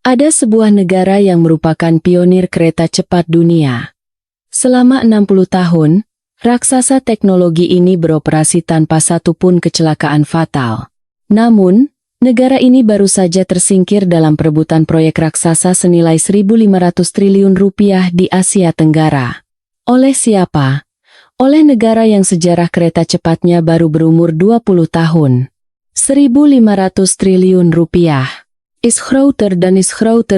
Ada sebuah negara yang merupakan pionir kereta cepat dunia. Selama 60 tahun, raksasa teknologi ini beroperasi tanpa satupun kecelakaan fatal. Namun, negara ini baru saja tersingkir dalam perebutan proyek raksasa senilai 1.500 triliun rupiah di Asia Tenggara. Oleh siapa? Oleh negara yang sejarah kereta cepatnya baru berumur 20 tahun. 1.500 triliun rupiah. Is groter dan 900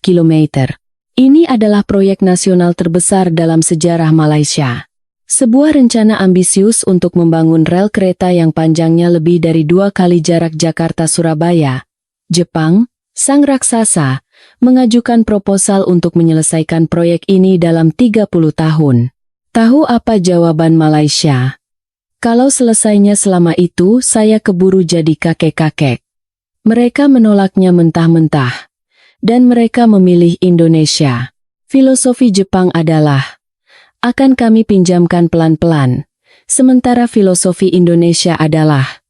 kilometer. Ini adalah proyek nasional terbesar dalam sejarah Malaysia. Sebuah rencana ambisius untuk membangun rel kereta yang panjangnya lebih dari 2 kali jarak Jakarta-Surabaya. Jepang, sang raksasa, mengajukan proposal untuk menyelesaikan proyek ini dalam 30 tahun. Tahu apa jawaban Malaysia? Kalau selesainya selama itu, saya keburu jadi kakek-kakek. Mereka menolaknya mentah-mentah. Dan mereka memilih Indonesia. Filosofi Jepang adalah, akan kami pinjamkan pelan-pelan. Sementara filosofi Indonesia adalah,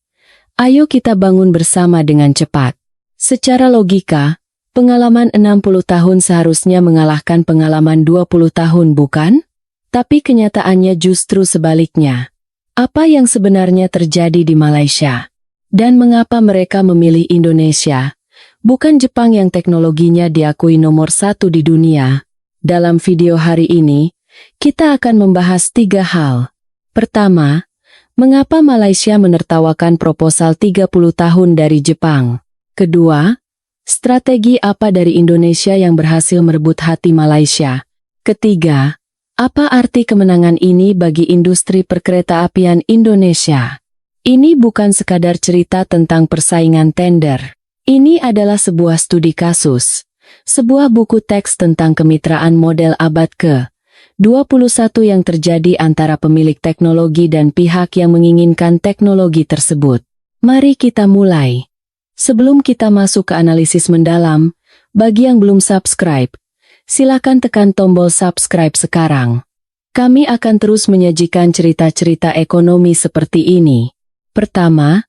ayo kita bangun bersama dengan cepat. Secara logika, pengalaman 60 tahun seharusnya mengalahkan pengalaman 20 tahun bukan? Tapi kenyataannya justru sebaliknya. Apa yang sebenarnya terjadi di Malaysia? Dan mengapa mereka memilih Indonesia? Bukan Jepang yang teknologinya diakui nomor 1 di dunia. Dalam video hari ini, kita akan membahas 3 hal. Pertama, mengapa Malaysia menertawakan proposal 30 tahun dari Jepang? Kedua, strategi apa dari Indonesia yang berhasil merebut hati Malaysia? Ketiga, apa arti kemenangan ini bagi industri perkeretaapian Indonesia? Ini bukan sekadar cerita tentang persaingan tender. Ini adalah sebuah studi kasus. Sebuah buku teks tentang kemitraan model abad ke-21 yang terjadi antara pemilik teknologi dan pihak yang menginginkan teknologi tersebut. Mari kita mulai. Sebelum kita masuk ke analisis mendalam, bagi yang belum subscribe, silakan tekan tombol subscribe sekarang. Kami akan terus menyajikan cerita-cerita ekonomi seperti ini. Pertama,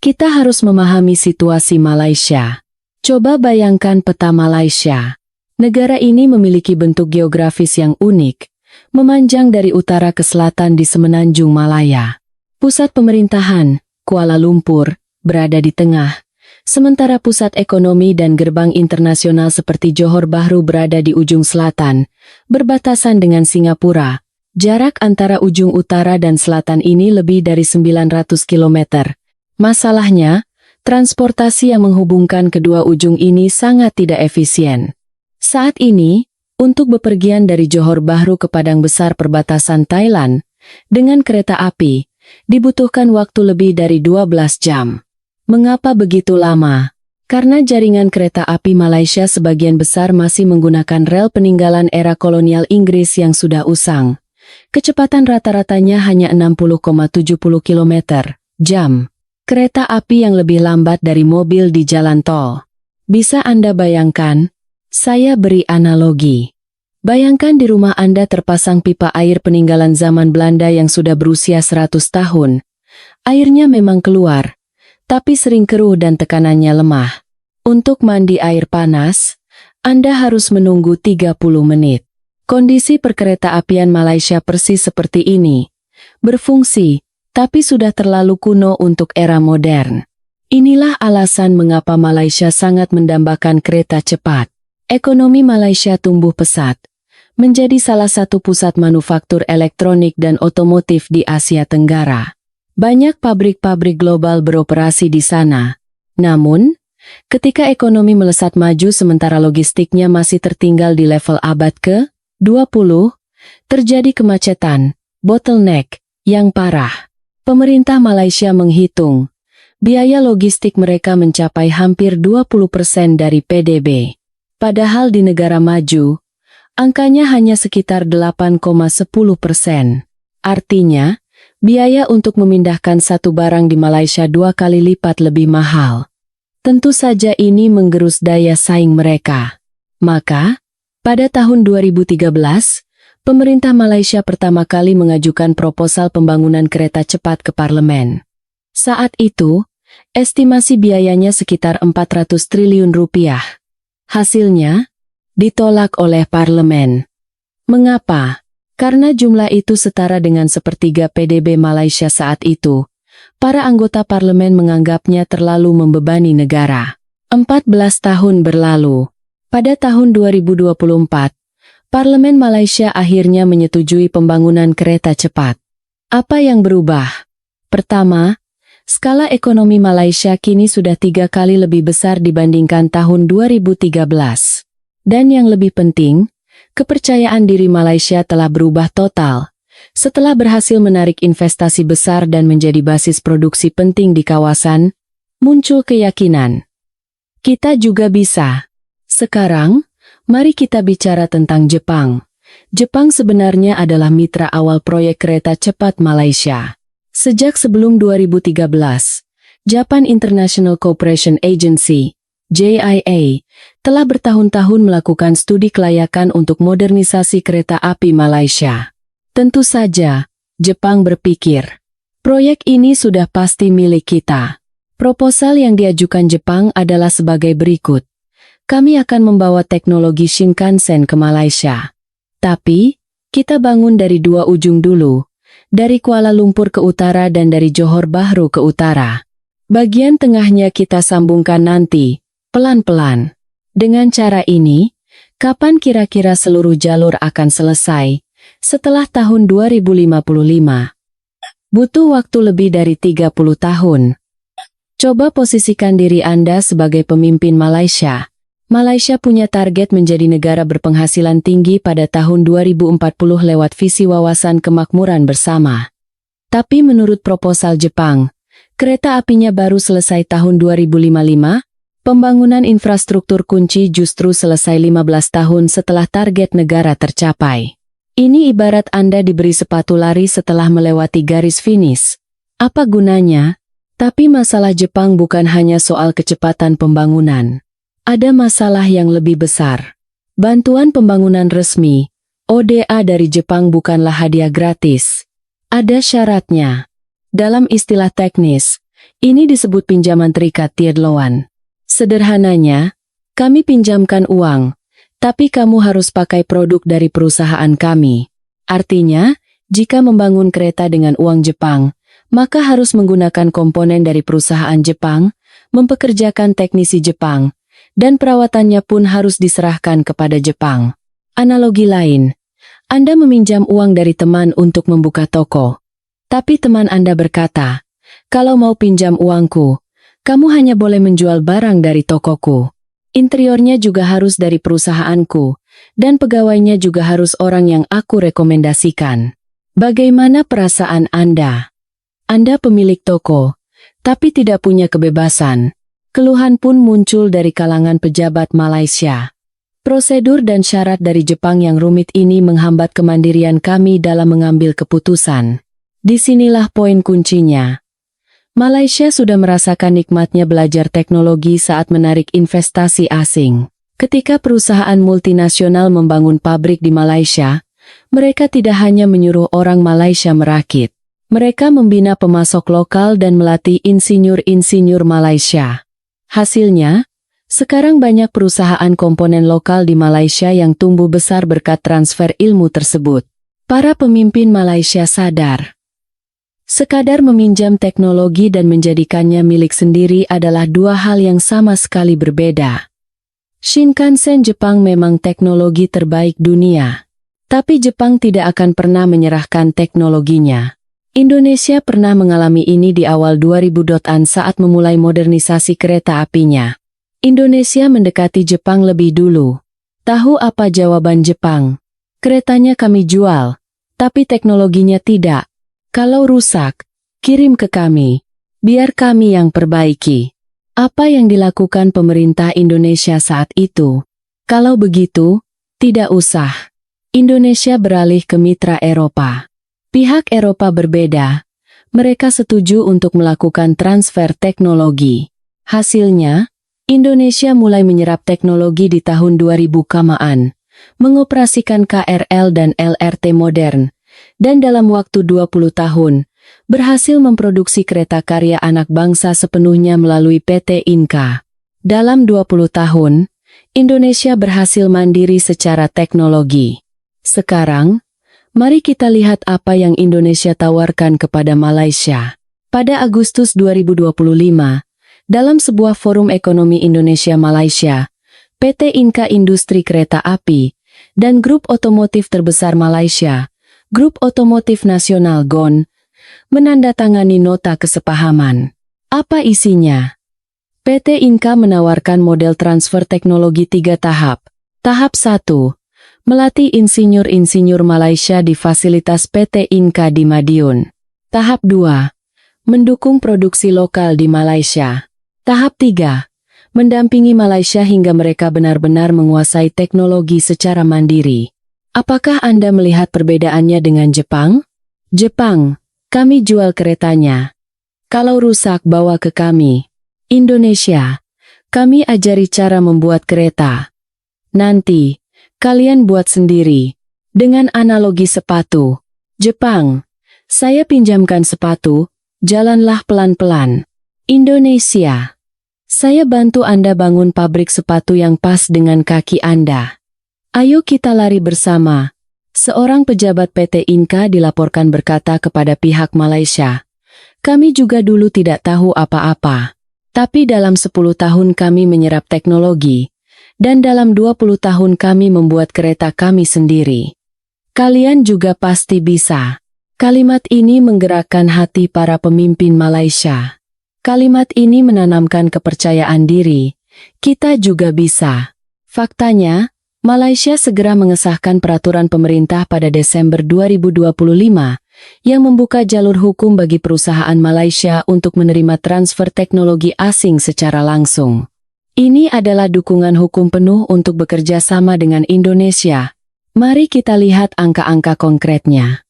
kita harus memahami situasi Malaysia. Coba bayangkan peta Malaysia. Negara ini memiliki bentuk geografis yang unik, memanjang dari utara ke selatan di semenanjung Malaya. Pusat pemerintahan, Kuala Lumpur, berada di tengah, sementara pusat ekonomi dan gerbang internasional seperti Johor Bahru berada di ujung selatan, berbatasan dengan Singapura. Jarak antara ujung utara dan selatan ini lebih dari 900 km. Masalahnya, transportasi yang menghubungkan kedua ujung ini sangat tidak efisien. Saat ini, untuk bepergian dari Johor Bahru ke Padang Besar perbatasan Thailand, dengan kereta api, dibutuhkan waktu lebih dari 12 jam. Mengapa begitu lama? Karena jaringan kereta api Malaysia sebagian besar masih menggunakan rel peninggalan era kolonial Inggris yang sudah usang. Kecepatan rata-ratanya hanya 60,70 km/jam. Kereta api yang lebih lambat dari mobil di jalan tol. Bisa Anda bayangkan? Saya beri analogi. Bayangkan di rumah Anda terpasang pipa air peninggalan zaman Belanda yang sudah berusia 100 tahun. Airnya memang keluar, tapi sering keruh dan tekanannya lemah. Untuk mandi air panas, Anda harus menunggu 30 menit. Kondisi perkeretaapian Malaysia persis seperti ini. Berfungsi, tapi sudah terlalu kuno untuk era modern. Inilah alasan mengapa Malaysia sangat mendambakan kereta cepat. Ekonomi Malaysia tumbuh pesat, menjadi salah satu pusat manufaktur elektronik dan otomotif di Asia Tenggara. Banyak pabrik-pabrik global beroperasi di sana. Namun, ketika ekonomi melesat maju sementara logistiknya masih tertinggal di level abad ke-20, terjadi kemacetan, bottleneck, yang parah. Pemerintah Malaysia menghitung, biaya logistik mereka mencapai hampir 20% dari PDB. Padahal di negara maju, angkanya hanya sekitar 8,10%. Artinya, biaya untuk memindahkan satu barang di Malaysia 2 kali lipat lebih mahal. Tentu saja ini menggerus daya saing mereka. Maka, pada tahun 2013, pemerintah Malaysia pertama kali mengajukan proposal pembangunan kereta cepat ke parlemen. Saat itu, estimasi biayanya sekitar 400 triliun rupiah. Hasilnya, ditolak oleh parlemen. Mengapa? Karena jumlah itu setara dengan sepertiga PDB Malaysia saat itu. Para anggota parlemen menganggapnya terlalu membebani negara. 14 tahun berlalu. Pada tahun 2024, Parlemen Malaysia akhirnya menyetujui pembangunan kereta cepat. Apa yang berubah? Pertama, skala ekonomi Malaysia kini sudah 3 kali lebih besar dibandingkan tahun 2013. Dan yang lebih penting, kepercayaan diri Malaysia telah berubah total. Setelah berhasil menarik investasi besar dan menjadi basis produksi penting di kawasan, muncul keyakinan. Kita juga bisa. Sekarang, mari kita bicara tentang Jepang. Jepang sebenarnya adalah mitra awal proyek kereta cepat Malaysia. Sejak sebelum 2013, Japan International Cooperation Agency, JIA, telah bertahun-tahun melakukan studi kelayakan untuk modernisasi kereta api Malaysia. Tentu saja, Jepang berpikir, proyek ini sudah pasti milik kita. Proposal yang diajukan Jepang adalah sebagai berikut. Kami akan membawa teknologi Shinkansen ke Malaysia. Tapi, kita bangun dari 2 ujung dulu, dari Kuala Lumpur ke utara dan dari Johor Bahru ke utara. Bagian tengahnya kita sambungkan nanti, pelan-pelan. Dengan cara ini, kapan kira-kira seluruh jalur akan selesai? Setelah tahun 2055. Butuh waktu lebih dari 30 tahun. Coba posisikan diri Anda sebagai pemimpin Malaysia. Malaysia punya target menjadi negara berpenghasilan tinggi pada tahun 2040 lewat visi wawasan kemakmuran bersama. Tapi menurut proposal Jepang, kereta apinya baru selesai tahun 2055, pembangunan infrastruktur kunci justru selesai 15 tahun setelah target negara tercapai. Ini ibarat Anda diberi sepatu lari setelah melewati garis finish. Apa gunanya? Tapi masalah Jepang bukan hanya soal kecepatan pembangunan. Ada masalah yang lebih besar. Bantuan pembangunan resmi, ODA dari Jepang bukanlah hadiah gratis. Ada syaratnya. Dalam istilah teknis, ini disebut pinjaman terikat tied loan. Sederhananya, kami pinjamkan uang, tapi kamu harus pakai produk dari perusahaan kami. Artinya, jika membangun kereta dengan uang Jepang, maka harus menggunakan komponen dari perusahaan Jepang, mempekerjakan teknisi Jepang, dan perawatannya pun harus diserahkan kepada Jepang. Analogi lain, Anda meminjam uang dari teman untuk membuka toko. Tapi teman Anda berkata, kalau mau pinjam uangku, kamu hanya boleh menjual barang dari tokoku. Interiornya juga harus dari perusahaanku, dan pegawainya juga harus orang yang aku rekomendasikan. Bagaimana perasaan Anda? Anda pemilik toko, tapi tidak punya kebebasan. Keluhan pun muncul dari kalangan pejabat Malaysia. Prosedur dan syarat dari Jepang yang rumit ini menghambat kemandirian kami dalam mengambil keputusan. Disinilah poin kuncinya. Malaysia sudah merasakan nikmatnya belajar teknologi saat menarik investasi asing. Ketika perusahaan multinasional membangun pabrik di Malaysia, mereka tidak hanya menyuruh orang Malaysia merakit. Mereka membina pemasok lokal dan melatih insinyur-insinyur Malaysia. Hasilnya, sekarang banyak perusahaan komponen lokal di Malaysia yang tumbuh besar berkat transfer ilmu tersebut. Para pemimpin Malaysia sadar. Sekadar meminjam teknologi dan menjadikannya milik sendiri adalah dua hal yang sama sekali berbeda. Shinkansen Jepang memang teknologi terbaik dunia. Tapi Jepang tidak akan pernah menyerahkan teknologinya. Indonesia pernah mengalami ini di awal 2000-an saat memulai modernisasi kereta apinya. Indonesia mendekati Jepang lebih dulu. Tahu apa jawaban Jepang? Keretanya kami jual, tapi teknologinya tidak. Kalau rusak, kirim ke kami. Biar kami yang perbaiki. Apa yang dilakukan pemerintah Indonesia saat itu? Kalau begitu, tidak usah. Indonesia beralih ke mitra Eropa. Pihak Eropa berbeda. Mereka setuju untuk melakukan transfer teknologi. Hasilnya, Indonesia mulai menyerap teknologi di tahun 2000 kamaan, mengoperasikan KRL dan LRT modern, dan dalam waktu 20 tahun, berhasil memproduksi kereta karya anak bangsa sepenuhnya melalui PT Inka. Dalam 20 tahun, Indonesia berhasil mandiri secara teknologi. Sekarang, mari kita lihat apa yang Indonesia tawarkan kepada Malaysia. Pada Agustus 2025, dalam sebuah forum ekonomi Indonesia-Malaysia, PT Inka Industri Kereta Api, dan grup otomotif terbesar Malaysia, Grup Otomotif Nasional GON, menandatangani nota kesepahaman. Apa isinya? PT Inka menawarkan model transfer teknologi 3 tahap. Tahap 1. Melatih insinyur-insinyur Malaysia di fasilitas PT Inka di Madiun. Tahap 2. Mendukung produksi lokal di Malaysia. Tahap 3. Mendampingi Malaysia hingga mereka benar-benar menguasai teknologi secara mandiri. Apakah Anda melihat perbedaannya dengan Jepang? Jepang, kami jual keretanya. Kalau rusak bawa ke kami. Indonesia, kami ajari cara membuat kereta. Nanti, kalian buat sendiri. Dengan analogi sepatu. Jepang, saya pinjamkan sepatu, jalanlah pelan-pelan. Indonesia, saya bantu Anda bangun pabrik sepatu yang pas dengan kaki Anda. Ayo kita lari bersama. Seorang pejabat PT Inka dilaporkan berkata kepada pihak Malaysia, kami juga dulu tidak tahu apa-apa. Tapi dalam 10 tahun kami menyerap teknologi, dan dalam 20 tahun kami membuat kereta kami sendiri. Kalian juga pasti bisa. Kalimat ini menggerakkan hati para pemimpin Malaysia. Kalimat ini menanamkan kepercayaan diri. Kita juga bisa. Faktanya, Malaysia segera mengesahkan peraturan pemerintah pada Desember 2025 yang membuka jalur hukum bagi perusahaan Malaysia untuk menerima transfer teknologi asing secara langsung. Ini adalah dukungan hukum penuh untuk bekerja sama dengan Indonesia. Mari kita lihat angka-angka konkretnya.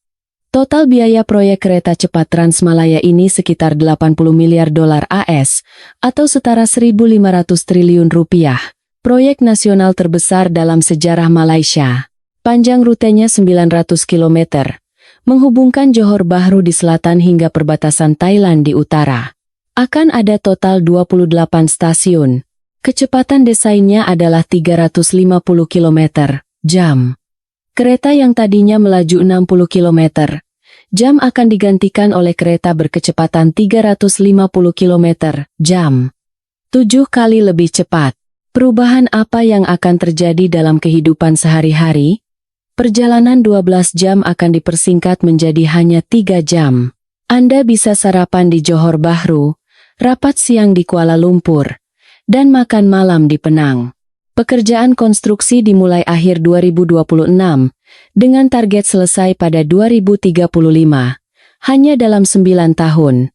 Total biaya proyek kereta cepat Transmalaya ini sekitar 80 miliar dolar AS atau setara 1.500 triliun rupiah. Proyek nasional terbesar dalam sejarah Malaysia. Panjang rutenya 900 km, menghubungkan Johor Bahru di selatan hingga perbatasan Thailand di utara. Akan ada total 28 stasiun. Kecepatan desainnya adalah 350 km jam. Kereta yang tadinya melaju 60 km jam akan digantikan oleh kereta berkecepatan 350 km jam. 7 kali lebih cepat. Perubahan apa yang akan terjadi dalam kehidupan sehari-hari? Perjalanan 12 jam akan dipersingkat menjadi hanya 3 jam. Anda bisa sarapan di Johor Bahru, rapat siang di Kuala Lumpur, dan makan malam di Penang. Pekerjaan konstruksi dimulai akhir 2026, dengan target selesai pada 2035, hanya dalam 9 tahun.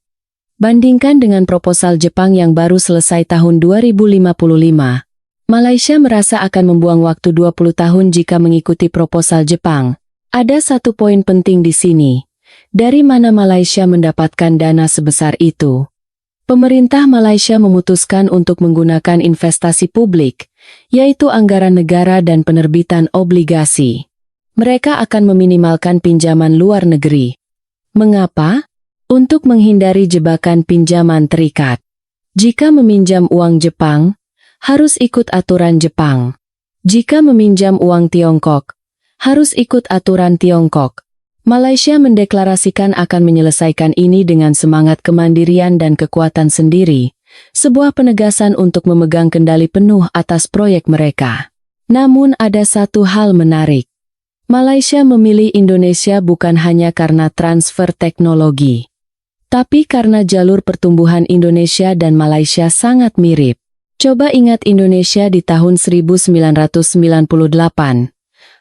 Bandingkan dengan proposal Jepang yang baru selesai tahun 2055. Malaysia merasa akan membuang waktu 20 tahun jika mengikuti proposal Jepang. Ada satu poin penting di sini. Dari mana Malaysia mendapatkan dana sebesar itu? Pemerintah Malaysia memutuskan untuk menggunakan investasi publik, yaitu anggaran negara dan penerbitan obligasi. Mereka akan meminimalkan pinjaman luar negeri. Mengapa? Untuk menghindari jebakan pinjaman terikat. Jika meminjam uang Jepang, harus ikut aturan Jepang. Jika meminjam uang Tiongkok, harus ikut aturan Tiongkok. Malaysia mendeklarasikan akan menyelesaikan ini dengan semangat kemandirian dan kekuatan sendiri, sebuah penegasan untuk memegang kendali penuh atas proyek mereka. Namun ada satu hal menarik. Malaysia memilih Indonesia bukan hanya karena transfer teknologi, tapi karena jalur pertumbuhan Indonesia dan Malaysia sangat mirip. Coba ingat Indonesia di tahun 1998.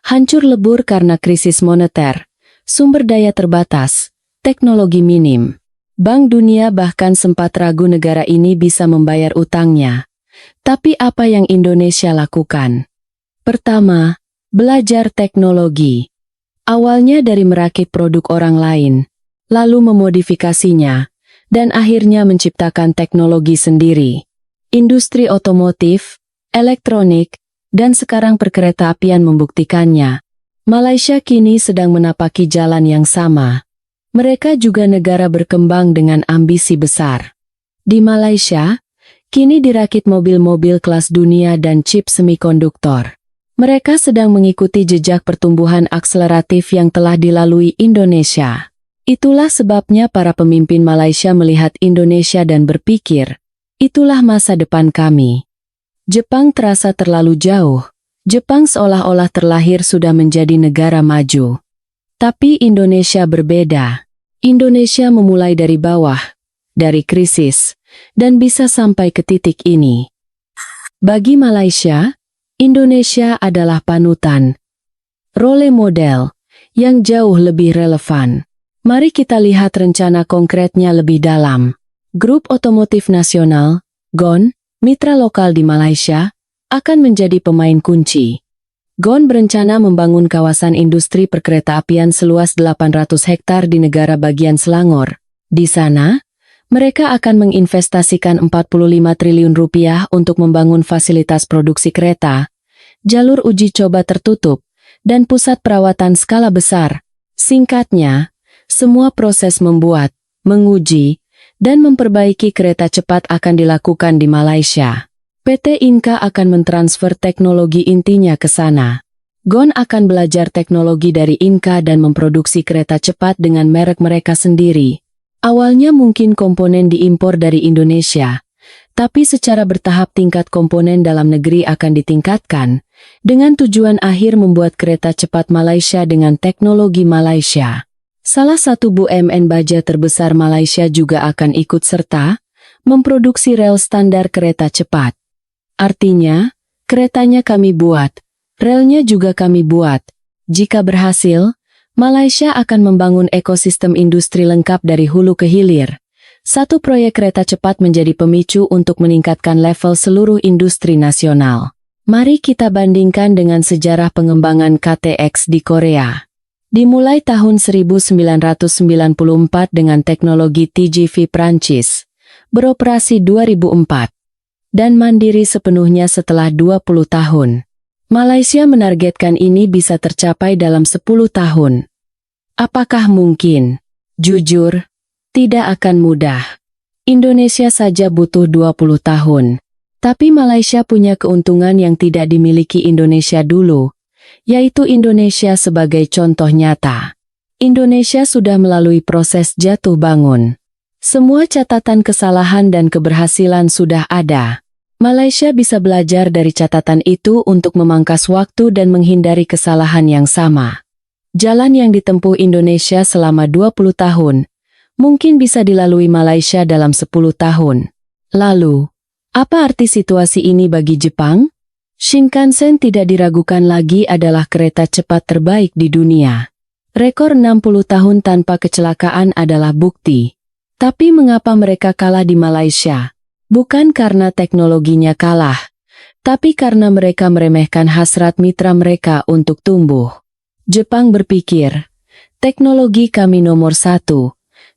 Hancur lebur karena krisis moneter, sumber daya terbatas, teknologi minim. Bank Dunia bahkan sempat ragu negara ini bisa membayar utangnya. Tapi apa yang Indonesia lakukan? Pertama, belajar teknologi. Awalnya dari merakit produk orang lain, lalu memodifikasinya, dan akhirnya menciptakan teknologi sendiri. Industri otomotif, elektronik, dan sekarang perkereta-apian membuktikannya. Malaysia kini sedang menapaki jalan yang sama. Mereka juga negara berkembang dengan ambisi besar. Di Malaysia, Kini dirakit mobil-mobil kelas dunia dan chip semikonduktor. Mereka sedang mengikuti jejak pertumbuhan akseleratif yang telah dilalui Indonesia. Itulah sebabnya para pemimpin Malaysia melihat Indonesia dan berpikir, itulah masa depan kami. Jepang terasa terlalu jauh. Jepang seolah-olah terlahir sudah menjadi negara maju. Tapi Indonesia berbeda. Indonesia memulai dari bawah, dari krisis, dan bisa sampai ke titik ini. Bagi Malaysia, Indonesia adalah panutan, role model, yang jauh lebih relevan. Mari kita lihat rencana konkretnya lebih dalam. Grup Otomotif Nasional, GON, mitra lokal di Malaysia, akan menjadi pemain kunci. GON berencana membangun kawasan industri perkeretaapian seluas 800 hektar di negara bagian Selangor. Di sana, mereka akan menginvestasikan 45 triliun rupiah untuk membangun fasilitas produksi kereta, jalur uji coba tertutup, dan pusat perawatan skala besar. Singkatnya, semua proses membuat, menguji, dan memperbaiki kereta cepat akan dilakukan di Malaysia. PT Inka akan mentransfer teknologi intinya ke sana. GON akan belajar teknologi dari Inka dan memproduksi kereta cepat dengan merek mereka sendiri. Awalnya mungkin komponen diimpor dari Indonesia, tapi secara bertahap tingkat komponen dalam negeri akan ditingkatkan, dengan tujuan akhir membuat kereta cepat Malaysia dengan teknologi Malaysia. Salah satu BUMN baja terbesar Malaysia juga akan ikut serta memproduksi rel standar kereta cepat. Artinya, keretanya kami buat, relnya juga kami buat. Jika berhasil, Malaysia akan membangun ekosistem industri lengkap dari hulu ke hilir. Satu proyek kereta cepat menjadi pemicu untuk meningkatkan level seluruh industri nasional. Mari kita bandingkan dengan sejarah pengembangan KTX di Korea. Dimulai tahun 1994 dengan teknologi TGV Prancis, beroperasi 2004, dan mandiri sepenuhnya setelah 20 tahun. Malaysia menargetkan ini bisa tercapai dalam 10 tahun. Apakah mungkin? Jujur, tidak akan mudah. Indonesia saja butuh 20 tahun. Tapi Malaysia punya keuntungan yang tidak dimiliki Indonesia dulu, yaitu Indonesia sebagai contoh nyata. Indonesia sudah melalui proses jatuh bangun. Semua catatan kesalahan dan keberhasilan sudah ada. Malaysia bisa belajar dari catatan itu untuk memangkas waktu dan menghindari kesalahan yang sama. Jalan yang ditempuh Indonesia selama 20 tahun, mungkin bisa dilalui Malaysia dalam 10 tahun. Lalu, apa arti situasi ini bagi Jepang? Shinkansen tidak diragukan lagi adalah kereta cepat terbaik di dunia. Rekor 60 tahun tanpa kecelakaan adalah bukti. Tapi mengapa mereka kalah di Malaysia? Bukan karena teknologinya kalah, tapi karena mereka meremehkan hasrat mitra mereka untuk tumbuh. Jepang berpikir, teknologi kami nomor 1,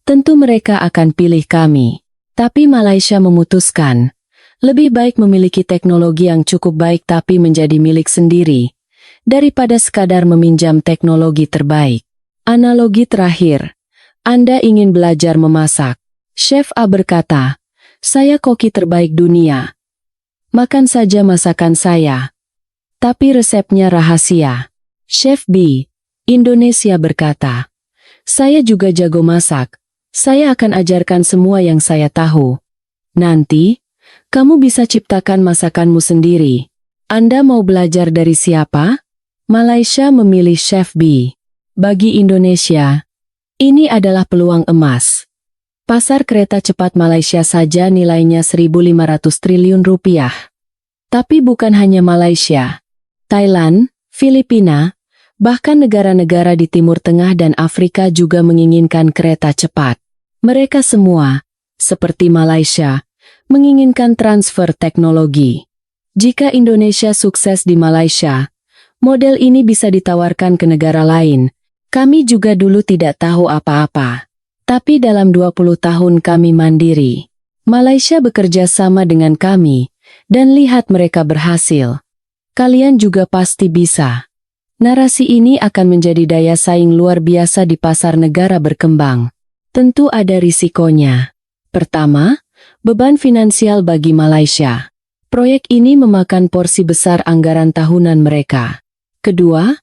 tentu mereka akan pilih kami. Tapi Malaysia memutuskan, lebih baik memiliki teknologi yang cukup baik tapi menjadi milik sendiri, daripada sekadar meminjam teknologi terbaik. Analogi terakhir, Anda ingin belajar memasak. Chef A berkata, saya koki terbaik dunia. Makan saja masakan saya. Tapi resepnya rahasia. Chef B, Indonesia berkata, saya juga jago masak. Saya akan ajarkan semua yang saya tahu. Nanti, kamu bisa ciptakan masakanmu sendiri. Anda mau belajar dari siapa? Malaysia memilih Chef B. Bagi Indonesia, ini adalah peluang emas. Pasar kereta cepat Malaysia saja nilainya 1.500 triliun rupiah. Tapi bukan hanya Malaysia, Thailand, Filipina, bahkan negara-negara di Timur Tengah dan Afrika juga menginginkan kereta cepat. Mereka semua, seperti Malaysia, menginginkan transfer teknologi. Jika Indonesia sukses di Malaysia, model ini bisa ditawarkan ke negara lain. Kami juga dulu tidak tahu apa-apa. Tapi dalam 20 tahun kami mandiri. Malaysia bekerja sama dengan kami, dan lihat mereka berhasil. Kalian juga pasti bisa. Narasi ini akan menjadi daya saing luar biasa di pasar negara berkembang. Tentu ada risikonya. Pertama, Beban finansial bagi Malaysia. Proyek ini memakan porsi besar anggaran tahunan mereka. Kedua,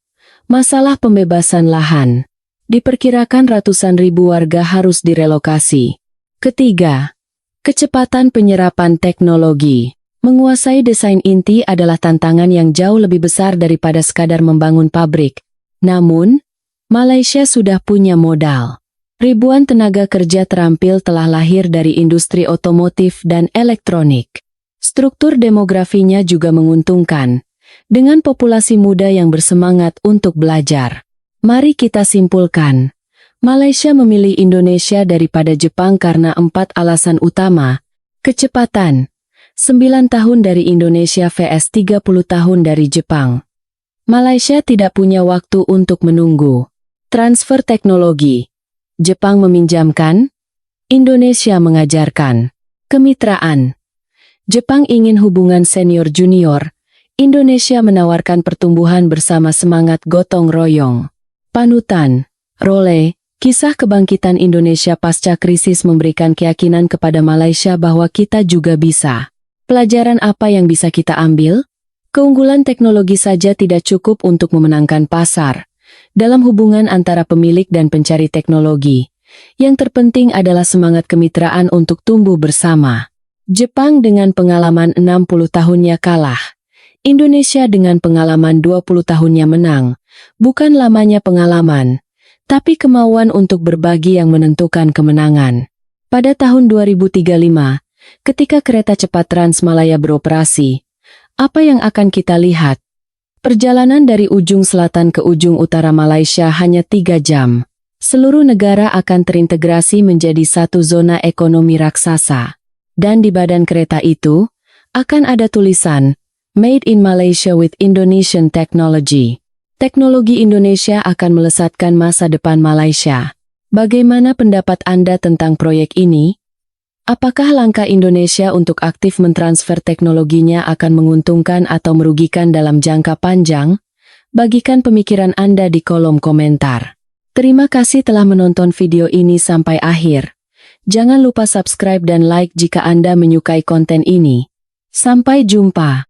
masalah pembebasan lahan. Diperkirakan ratusan ribu warga harus direlokasi. Ketiga, kecepatan penyerapan teknologi. Menguasai desain inti adalah tantangan yang jauh lebih besar daripada sekadar membangun pabrik. Namun, Malaysia sudah punya modal. Ribuan tenaga kerja terampil telah lahir dari industri otomotif dan elektronik. Struktur demografinya juga menguntungkan, dengan populasi muda yang bersemangat untuk belajar. Mari kita simpulkan, Malaysia memilih Indonesia daripada Jepang karena 4 alasan utama. Kecepatan, 9 tahun dari Indonesia vs 30 tahun dari Jepang. Malaysia tidak punya waktu untuk menunggu. Transfer teknologi. Jepang meminjamkan, Indonesia mengajarkan. Kemitraan. Jepang ingin hubungan senior-junior, Indonesia menawarkan pertumbuhan bersama semangat gotong royong. Panutan. Role, kisah kebangkitan Indonesia pasca krisis memberikan keyakinan kepada Malaysia bahwa kita juga bisa. Pelajaran apa yang bisa kita ambil? Keunggulan teknologi saja tidak cukup untuk memenangkan pasar. Dalam hubungan antara pemilik dan pencari teknologi, yang terpenting adalah semangat kemitraan untuk tumbuh bersama. Jepang dengan pengalaman 60 tahunnya kalah. Indonesia dengan pengalaman 20 tahunnya menang. Bukan lamanya pengalaman, tapi kemauan untuk berbagi yang menentukan kemenangan. Pada tahun 2035, ketika kereta cepat Transmalaya beroperasi, apa yang akan kita lihat? Perjalanan dari ujung selatan ke ujung utara Malaysia hanya 3 jam. Seluruh negara akan terintegrasi menjadi satu zona ekonomi raksasa. Dan di badan kereta itu, akan ada tulisan, Made in Malaysia with Indonesian Technology. Teknologi Indonesia akan melesatkan masa depan Malaysia. Bagaimana pendapat Anda tentang proyek ini? Apakah langkah Indonesia untuk aktif mentransfer teknologinya akan menguntungkan atau merugikan dalam jangka panjang? Bagikan pemikiran Anda di kolom komentar. Terima kasih telah menonton video ini sampai akhir. Jangan lupa subscribe dan like jika Anda menyukai konten ini. Sampai jumpa.